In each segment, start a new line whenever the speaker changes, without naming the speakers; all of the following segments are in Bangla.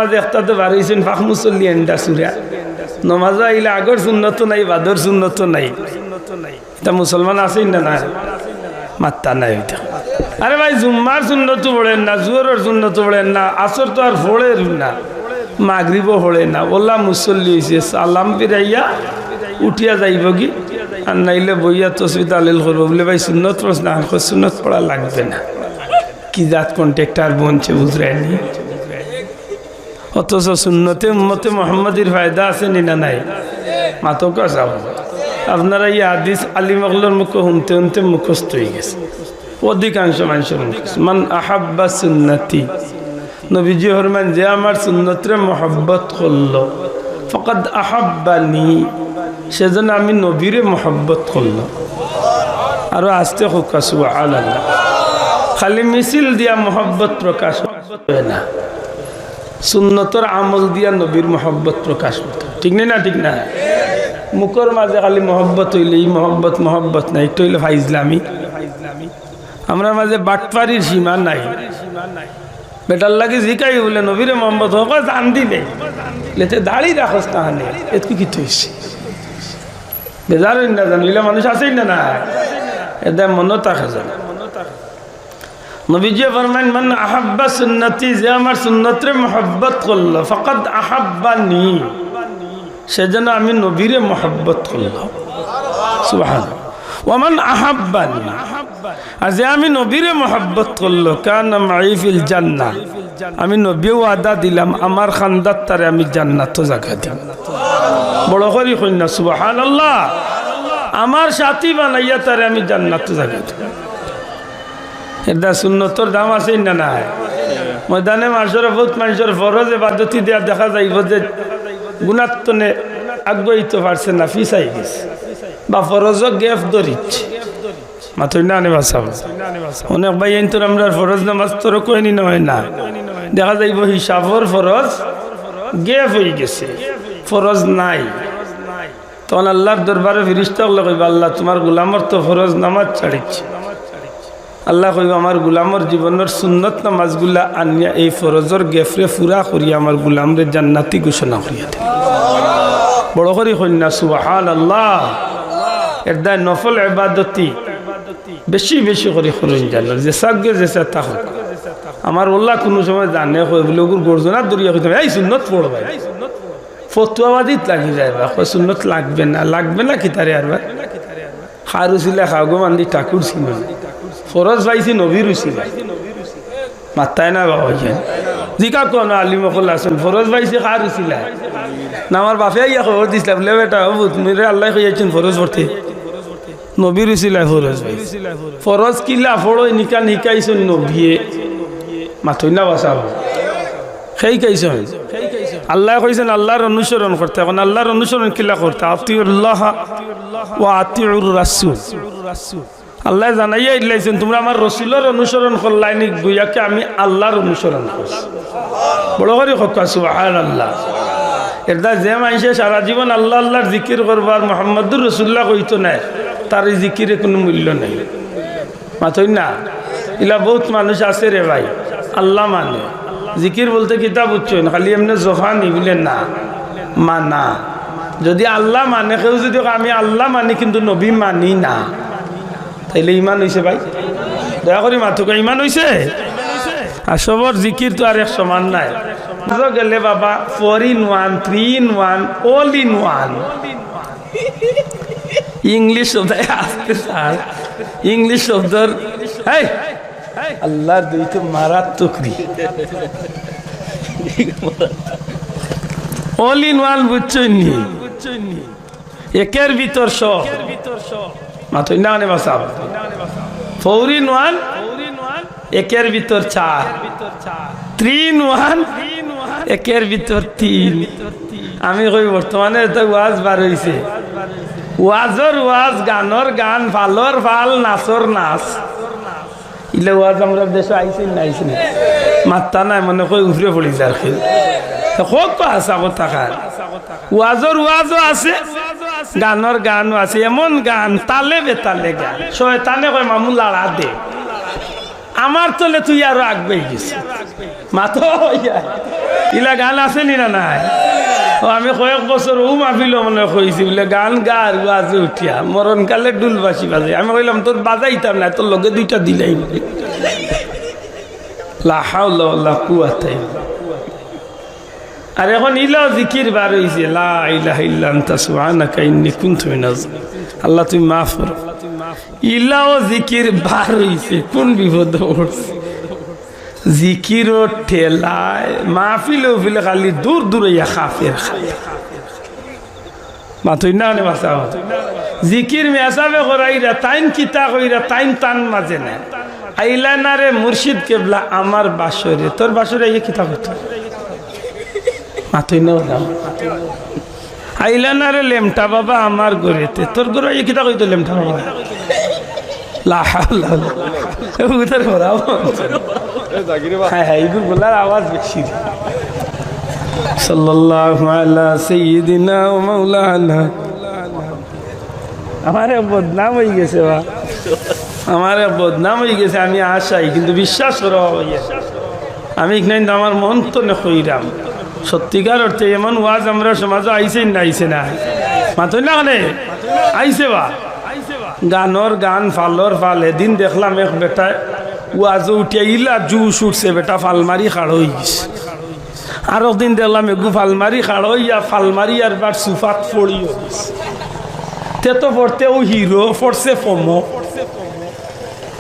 নামাজ একটা তো বার হয়েছেন ফাঁক মুসল্লি এন্ডা সুরা নমাজ আইলে আগর সুন্নত নাই বাদর সুন্নত নাই এটা মুসলমান আছেই না না মাত্তা নাই ওইটা আরে ভাই জুম্মার সুন্নত পড়েন না জুয়ারের সুন্নত পড়েন না আসর তো আর ফোড়ের না মাগরিবও পড়ে না ওলা মুসল্লি হয়েছে সালাম ফিরাইয়া উঠিয়া যাইব কি আর নাইলে বইয়া তসবি তালিল করবো বলে ভাই সুন্নত প্রশ্ন সুন্নত পড়া লাগবে না কি জাত কন্ট্রাক্টার বনছে বুঝরায়নি অথচ সুন্নতে উম্মতে মোহাম্মদের ফায়দা আছে না নাই মাতক যাব আপনারা এই হাদিস আলিম আল্লাহর মুখ শুনতে শুনতে মুখস্থ হয়ে গেছে অধিকাংশ মানুষের মুখস্থ মান আহাব্বা সুন্নতি নবীজি ফরমান যে আমার সুন্নতরে মহব্বত করলো ফকাদ আহাব্বানি সেজন্য আমি নবীরে মহব্বত করলো আরো আসতে হোক সুবহানাল্লাহ খালি মিছিল দিয়া মহব্বত প্রকাশ হয় না সুন্নতর আমল দিয়া নবীর মহব্বত প্রকাশ হতো ঠিক না ঠিক না মুখর মাঝে খালি মহব্বত হইলে এই মহব্বত মহব্বত নাই একটু হইলে ফাইজলামি আমরা মাঝে বাটপারির সীমা নাই বেটার লাগে জিকাই বলে নবীরে মোহাম্মদ হোক জান দিলে লেতে দাড়ি রাখস না হানে এতকি কি হয়েছে বেজার না জানিলে মানুষ আছেই না না এদের মনে থাকে জানে নবীজি ফরমান মান আহাব্বা সুন্নতি যে আমার সুন্নতরে মহব্বত করলো ফাকাদ আহাব্বানি সেজন্য আমি নবীরে মহব্বত করলাম সুবহানাল্লাহ ওমান আহাব্বানি আর যে আমি নবীরে মহব্বত করলো কানা মাই ফিল জান্নাহ আমি নবী ওয়াদা দিলাম আমার খানদাত তারে আমি জান্নাত জায়গা দিম বড় করি কইনা সুবহানাল্লাহ আমার সাথী বানাইয়া তারে আমি জান্নাত জায়গা দিম এটা সুন্নতর দাম আছে না না ময়দানে মানুষের বহুত মানুষের ফরজ ইবাদতি দেয়া দেখা যাইব যে গুণাত্মনে আগ্রহিত পারছে না ফিসাই গেছে বা ফরজ গেফ ধরিচ্ছে মাথুই না আনে বাসাব অনেক ভাই এই তোর আমরা ফরজ নামাজ তোর কইনি নয় না দেখা যাইব হিসাবর ফরজ গেফ হয়ে গেছে ফরজ নাই তখন আল্লাহর দরবারে ফিরিস্তা কইবা আল্লাহ তোমার গোলামর তো ফরজ নামাজ ছাড়িচ্ছে আল্লাহ কইব আমার গোলামর জীবনের সুন্নত নামাজগুলা আনিয়া এই ফরজর গেফরে ফুরা করিয়া আমার গোলামরে জান্নাতি ঘোষণা করিয়া দেব বড় করি কন্যা সুবহানাল্লাহ এর দায় নফল ইবাদতি বেশি বেশি করে করুন জানো যে সাগে যে তা হোক আমার আল্লাহ কোনো সময় জানে কই বলে ওগুর গর্জনা দরিয়া কইতে এই সুন্নত পড় ভাই ফতোয়াবাদিত লাগি যায় বা সুন্নত লাগবে না কি তারে আর ভাই খারুসিলা খাগো মান্দি ঠাকুর ছিল ফরজ পাইছি নবীর উচিত মাত্তায় না বাবা জিকা কোন আলিম অকল আসেন ফরজ পাইছি কার উচিত না আমার বাপে ইয়া খবর দিছিলাম বলে বেটা মেরে আল্লাহ কইয়াছেন ফরজ পড়তে নবীর উচিত ফরজ পাইছি ফরজ কিলা ফড়ো নিকান শিকাইছেন নবীয়ে মাথই না বাসা সেই কাইছেন আল্লাহ কইছেন আল্লাহর অনুসরণ করতে এখন আল্লাহর অনুসরণ কিলা করতে আতিউল্লাহ ওয়া আতিউর রাসূল আল্লাহ জানাইয়া ইলাইছেন তোমরা আমার রসুলের অনুসরণ করলাইনি গুইয়াকে আমি আল্লাহর অনুসরণ করছি বড় করে কথা সুবহানাল্লাহ এটা যে মানুষে সারা জীবন আল্লাহ আল্লাহর জিকির করবার মুহাম্মদুর রাসূলুল্লাহ কইতো না তার এই জিকিরে কোনো মূল্য নাই মাথই না ইলা বহুত মানুষ আছে রে ভাই আল্লাহ মানে জিকির বলতে কিতাব বুঝছেন খালি এমনি জোফানি বলে না মানা যদি আল্লাহ মানে কেউ যদি আমি আল্লাহ মানি কিন্তু নবী মানি না তাইলে ইমান হয়েছে ভাই দয়া করি মাথুকা ইমান হয়েছে আর সবর জিকির তো আর এক সমান নাই গেলে বাবা 4 in 1 3 in 1 all in 1 English শব্দ আসতে স্যার ইংলিশ শব্দ এই আল্লাহর দুই তো মারাত্মক রি all in 1 বুঝছেন নি একের ভিতর সব মাথই না আনে বাসা 4 in 1 একের ভিতর 4 3 in 1 একের ভিতর 3 আমি কই বর্তমানে তো ওয়াজ বার হইছে ওয়াজর ওয়াজ গানর গান ফালর ফাল নাচর নাচ ইলে ওয়াজ আমরা দেশে আইছে না আইছে না মাত্তা নাই মনে কই উফরে পড়ি যার খেল হোক তো আসা কথা কার ওয়াজর ওয়াজও আছে গানর গানও আছে এমন গান তালে বেতালে গান শয়তানে কয় মামু লাড়া দে আমার তলে তুই আরো আগবেই গেছিস মাতো ইলা গান আছে নি না নাই ও আমি কয়েক বছর ও মাহফিল মনে কইছি বলে গান গা আর বাজে উঠিয়া মরণকালে ডুল বাসি বাজে আমি কইলাম তোর বাজাইতাম না তোর লগে দুইটা দিলাই লা হাওলা ওয়ালা কুওয়াতা ইল্লা আর এখন ইলাও জিকির বার হইছে লা ইলাহা ইল্লা আনতা সুবহানাকা ইন্নী কুনতু মিনাজ আল্লাহ তুমি মাফ করো ইলাও জিকির বার হইছে কোন বিপদ পড়ছে জিকিরও ঠেলায় মাহফিলেও ফিলে খালি দূর দূরে খাফের মাথুই না নে বাসা জিকির মেসাবে করাইরা তাইন কিতা কইরা তাইন টান মাঝে না আইলানারে মুর্শিদ কেবলা আমার বাসরে তোর বাসরে এই কিতা করতো মাথুই না আইলানারে লেমটা বাবা আমার গড়েতে তোর গড়ে এই কিতা কইতো লেমটা বাবা লা হাওলা উদার করাও হ্যাঁ হ্যাঁ এগুলো বলার আওয়াজ বেশি সাল্লাল্লাহু আলা সাইয়্যিদিনা ওয়া মাওলানা আমারে বদনাম হয়ে গেছে বা আমারে বদনাম হয়ে গেছে আমি আশাই কিন্তু বিশ্বাস করো আমি কিন্তু আমার মন তো নকইরাম সত্যিকার অর্থে এমন ওয়াজ আমরা সমাজে আইছে না আইছে না মাতই না কানে আইছে বা গানর গান ফালর ফাল এদিন দেখলাম এক বেটা ওয়াজ উঠিয়া ইলা জুস উঠছে বেটা ফালমারি খাড় হয়ে গেছে আর একদিন দেখলাম এগু ফালমারি খাড় হইয়া ফালমারি আর বার সুফাত ফড়িও গেছে তে তো পড়তে ও হিরো ফড়ছে ফমো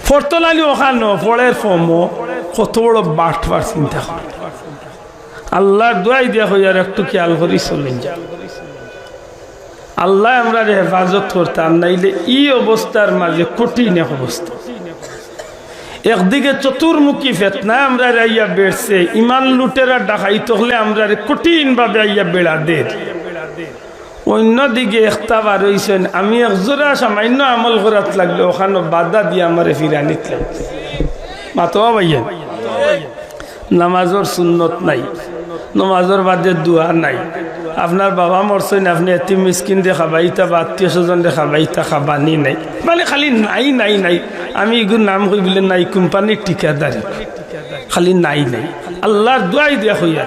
ফড়তো নালি ওখানো ফড়ের ফমো কত বড় বাটবার চিন্তা কর আল্লাহর দোয়াই দিয়া হইয়ার একটু খেয়াল করি চলেন যা আল্লাহ আমরা হেফাজত করতাম নাইলে এই অবস্থার মাঝে কঠিন এক অবস্থা একদিকে চতুর্মুখী ফেতনা আমরা আইয়া বেড়ছে ইমান লুটেরা ডাকাইত হলে আমরা কঠিন ভাবে আইয়া বেড়া দের অন্যদিকে একতাবার হইছেন আমি একজোড়া সামান্য আমল করাত লাগলে ওখানে বাধা দিয়ে আমার ফিরানিত লাগছে মাতো ভাইয়া নামাজের সুন্নত নাই নমাজের বাদে দোয়া নাই আপনার বাবা মরছেন আপনি এতি মিসকিন দিয়ে খাবাইতা বা আত্মীয় স্বজন দিয়ে খাবাইতা খাবানি নাই মানে খালি নাই নাই নাই আমি এগুলো নাম কই বলে নাই কোম্পানির ঠিকাদারি খালি নাই নাই আল্লাহর দোয়াই দিয়া হইয়া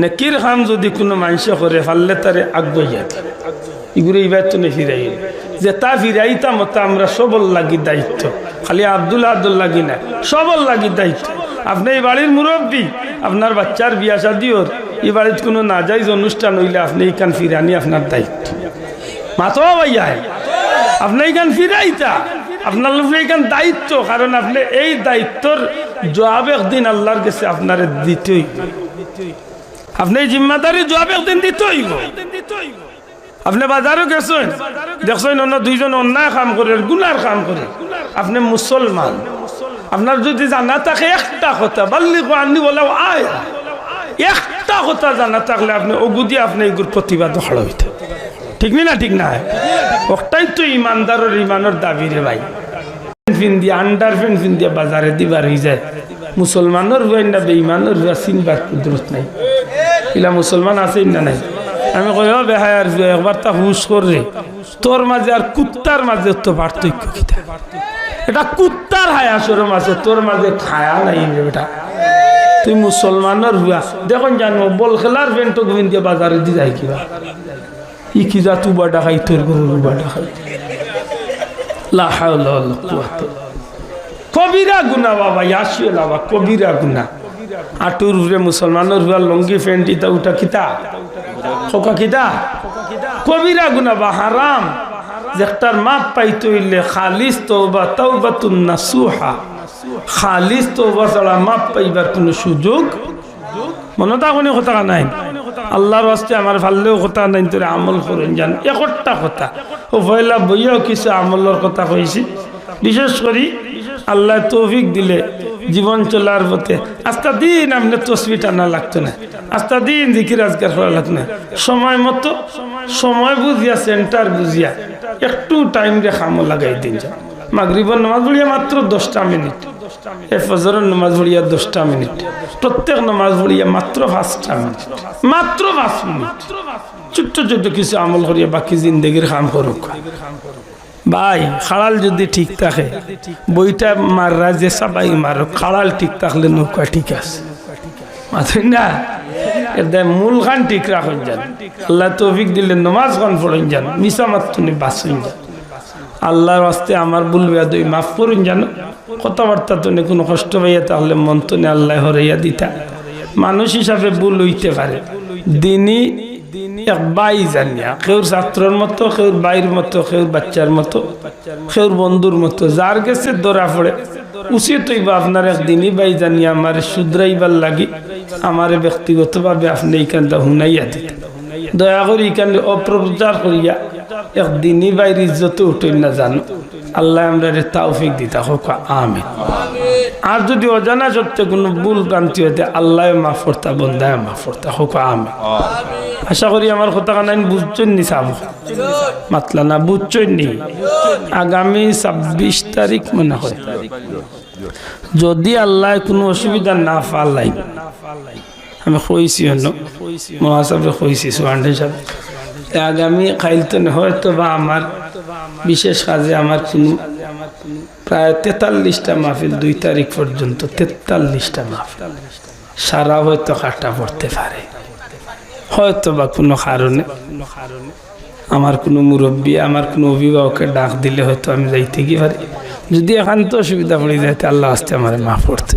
নেকির কাম যদি কোনো মানুষে করে ফাললে তারে আগুয়া এগুলো এইবার তো নে ফিরাই যে তা ফিরাইতা মতো আমরা সবল লাগি দায়িত্ব খালি আব্দুল লাগি না সবল লাগি দায়িত্ব আপনি এই বাড়ির মুরব্বী আপনার বাচ্চার বিয়া শাদিওর এই বাড়িতে কোনো নাজাইজ অনুষ্ঠান হইলে আপনি এইখান ফিরানি আপনার দায়িত্ব মাতো ভাইয়া আপনি এইখান ফিরাইতা আপনার এইখান দায়িত্ব কারণ আপনি এই দায়িত্বর জবাব একদিন আল্লাহর কাছে আপনার দিতেই আপনি জিম্মাদারি জবাব একদিন দিতেই আপনি বাজারও গেছেন দেখছেন অন্য দুইজন অন্যায় কাম করে গুনার কাম করে আপনি মুসলমান আপনার যদি জানা থাকে একটা কথা বাল্লিগু আন্নী বলাও আয় একটা কথা জানা থাকলে আপনি ওগুদি আপনি এগুর প্রতিবাদ খড়া হইতে ঠিক না ঠিক না ওটাই তো ইমানদারের ইমানের দাবি রে ভাই ফিন্দিয়া আন্ডার ফ্যান ফিন্দিয়া বাজারে দিবার হয়ে যায় মুসলমানের হুয়াই না বেঈমানের হুয়া চিনবার কুদরত নাই এলা মুসলমান আছে না নাই আমি কই বেহায়ার একবার তা হুশ করে তোর মাঝে আর কুত্তার মাঝে তো পার্থক্য কিতা এটা কুত্তার হায়া সরম আছে তোর মাঝে খায়া নাই বেটা তুই মুসলমানের হুয়া দেখুন জানো বল খেলার ফ্যান তো গোবিন্দ দিয়ে বাজারে দি যায় কিবা ই কি যা তু বাডা খাই তোর গরু বাডা খাই লা হাওলা ওয়ালা কুওয়াতা কবিরা গুনাহ বাবা ইয়াশিও বাবা কবিরা গুনাহ আটুর রে মুসলমানের হুয়া লঙ্গি ফ্যান্টি তা উঠা কিতা খোকা কিতা কবিরা গুনাহ বা হারাম যেটার মাপ পাইতে হইলে খালিস তওবা তাওবাতুন নাসুহা খালিস তওবা ছাড়া মাপ পাইবার কোনো সুযোগ মনে তা কোনো কথা নাই আল্লাহর ওয়াস্তে আমার ভাললেও কথা নাই তোরে আমল করেন জান একটা কথা ও পয়লা বইয়াও কিছু আমলের কথা কইছি বিশেষ করে আল্লাহ তৌফিক দিলে জীবন চলার পথে আস্তা দিন আপনি তসবি টানা লাগতো না আস্তা দিন জিকির আজকার করা লাগতো না সময় মতো সময় বুঝিয়া সেন্টার বুঝিয়া একটু টাইম রে খামো লাগাই দিন যা মাগরিবের নামাজ পড়িয়া মাত্র 10টা মিনিট ফজরের নামাজ পড়িয়া 10টা মিনিট প্রত্যেক নামাজ পড়িয়া মাত্র 5টা মিনিট মাত্র 5 মিনিট ছোট্ট ছোট্ট কিছু আমল করিয়া বাকি জিন্দগির কাম করুক ভাই খাড়াল যদি ঠিক থাকে বইটা মাররা যে সবাই মারো খাড়াল ঠিক থাকলে নৌকা ঠিক আছে মাথুই না এর দায় মূল খান ঠিক রাখুন যান আল্লাহ তৌফিক দিলে নমাজ খান পড়ুন যান মিশা মাতুনি বাসুন যান আল্লাহর রাস্তে আমার ভুল বেয়াদবি মাফ করুন যেন কথাবার্তা তো কোনো কষ্ট পাইয়া তাহলে মন তো আল্লাহ হরাইয়া দিতা মানুষ হিসাবে ভুল হইতে পারে দিনই এক বাই জানিয়া কেউর ছাত্রর মতো কেউর বাইর মতো কেউর বাচ্চার মতো কেউর বন্ধুর মতো যার গেছে ধরা পড়ে উচিত হইবা আপনার একদিনই বাই জানিয়া আমার শুধরাইবার লাগি আমার ব্যক্তিগতভাবে আপনি এইখানটা শুনাইয়া দিতে দয়া করি এখানে অপ্রচার করিয়া একদিনই বাইর ইজ্জতে উঠই না জানো আল্লাহ আমরা তৌফিক দিতা হোক আমিন আর যদি অজানা সত্ত্বে কোনো ভুল ভ্রান্তি হইতে আল্লাহ মাফ করতা বন্দায় মাফ করতা হোক আমিন আশা করি আমার কথা কানাইন বুঝছেন নি সাব মাতলা না বুঝছেন নি আগামী 26 তারিখ মনে হয় যদি আল্লাহ কোনো অসুবিধা না ফালাই আমি কইছি হলো মহাসাবে কইছি সুহান্ডে সাহেব আগামী খাইলতে হয়তো বা আমার বিশেষ কাজে আমার কোনো প্রায় 43টা মাহফিল 2 তারিখ পর্যন্ত 43টা মাহফিল সারা হয়তো কাটা পড়তে পারে হয়তো বা কোনো কারণে আমার কোনো মুরব্বী আমার কোনো অভিভাবকের ডাক দিলে হয়তো আমি যাইতে কি পারি যদি এখান তো অসুবিধা পড়ে যাইতে আল্লাহ আসতে আমার মাফ করতে